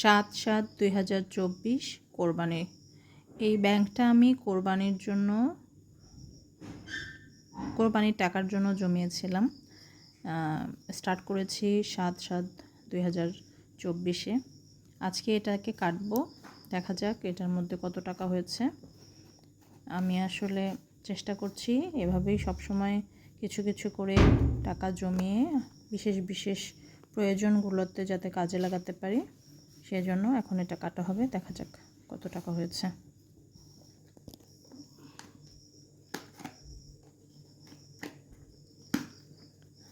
7/7/2024 কোরবানি। এই ব্যাংকটা আমি কোরবানির টাকার জন্য জমিয়েছিলাম। স্টার্ট করেছি 7/7/2024-এ। আজকে এটাকে কাটবো, দেখা যাক এটার মধ্যে কত টাকা হয়েছে। আমি আসলে চেষ্টা করছি এভাবেই সবসময় কিছু কিছু করে টাকা জমিয়ে বিশেষ বিশেষ প্রয়োজনগুলোতে যাতে কাজে লাগাতে পারি, সেজন্য এখন এটা কাটা হবে। দেখা যাক কত টাকা হয়েছে।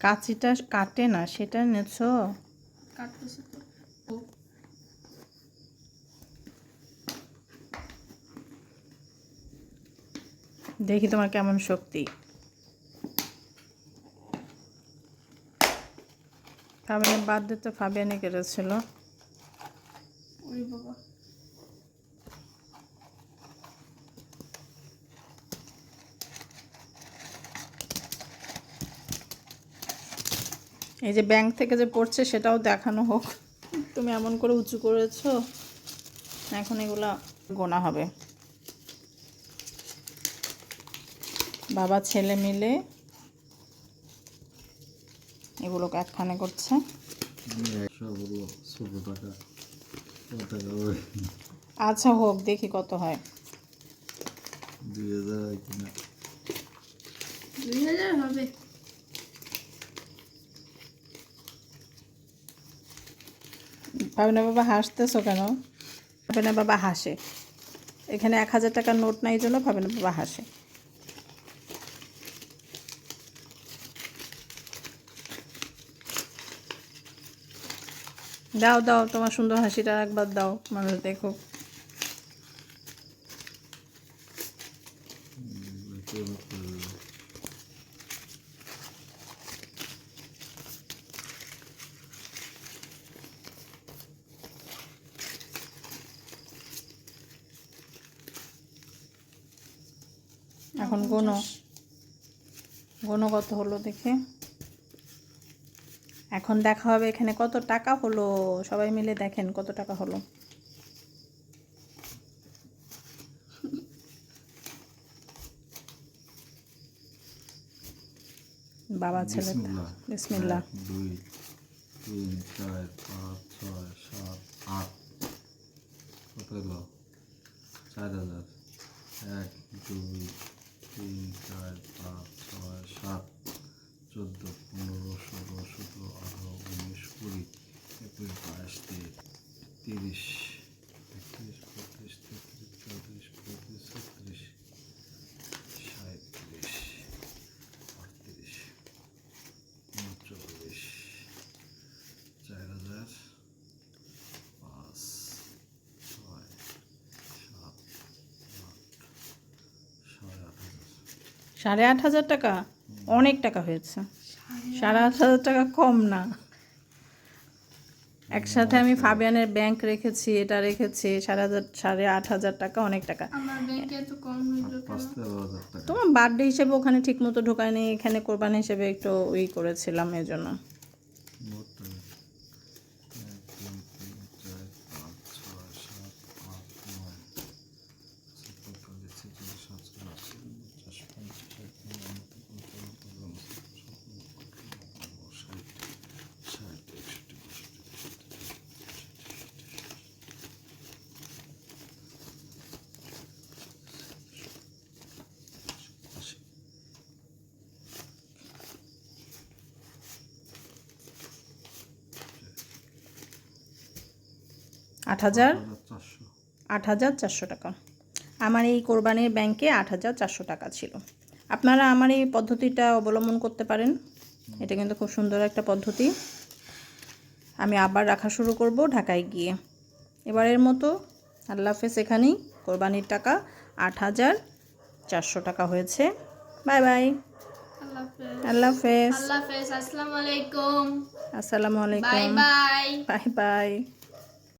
কাঁচিটা কাটে না, সেটা নেছো? কাটতেছে তো। দেখি তোমার কেমন শক্তি। ফাবিয়ানের বার্থডে তো ফাবিয়ানে কেটেছিল। ওরে বাবা, এই যে ব্যাংক থেকে যে পড়ছে সেটাও দেখানো হোক। তুমি এমন করে উঁচু করেছো, এখন এগুলা গোনা হবে। বাবা ছেলে মিলে এগুলোকে একখানে করছে। আচ্ছা হোক, দেখি কত হয়। 2000 হবে। পাবিনা বাবা হাসতেছো কেন? পাবিনা বাবা হাসে, এখানে 1000 টাকার নোট নাই, এই জন্য পাবিনা বাবা হাসে। দাও দাও, তোমার সুন্দর হাসিটা একবার দাও, মানুষ দেখো। এখন গোনো কত হলো দেখে। এখন দেখা হবে এখানে কত টাকা হলো। সবাই মিলে দেখেন কত টাকা হলো। বাবা ছেলে, বিসমিল্লাহ। 2 3 4 5 6 7 8 কত হলো? 4000। 1 2 3 4 5 6 7 14 15 16 17 18 19 20 21 22 23 31 32 33 34 35 36 37 38 39 40 8,500 টাকা অনেক টাকা হয়েছে। 8,500 টাকা কম না। একসাথে আমি ফাবিয়ানের ব্যাংক রেখেছি, এটা রেখেছি, 8,500 টাকা অনেক টাকা। আমার ব্যাংকে এত কম হইলো কেন? তোমার বার্থডে হিসেবে ওখানে ঠিক মতো ঢোকায়নি, এখানে কোরবানি হিসেবে একটু করেছিলাম, এই জন্য। আট হাজার 400 টাকা আমার এই কোরবানির ব্যাংকে 8,400 টাকা ছিল। আপনারা আমার এই পদ্ধতিটা অবলম্বন করতে পারেন, এটা কিন্তু খুব সুন্দর একটা পদ্ধতি। আমি আবার রাখা শুরু করব ঢাকায় গিয়ে। এবারের মতো আল্লাহ হাফেজ। এখানেই কোরবানির টাকা 8,400 টাকা হয়েছে। বাই বাই, আল্লাহ হাফেজ। আল্লাহ হাফেজ। আসসালামু আলাইকুম। আসসালামু আলাইকুম। Bye bye. Bye bye.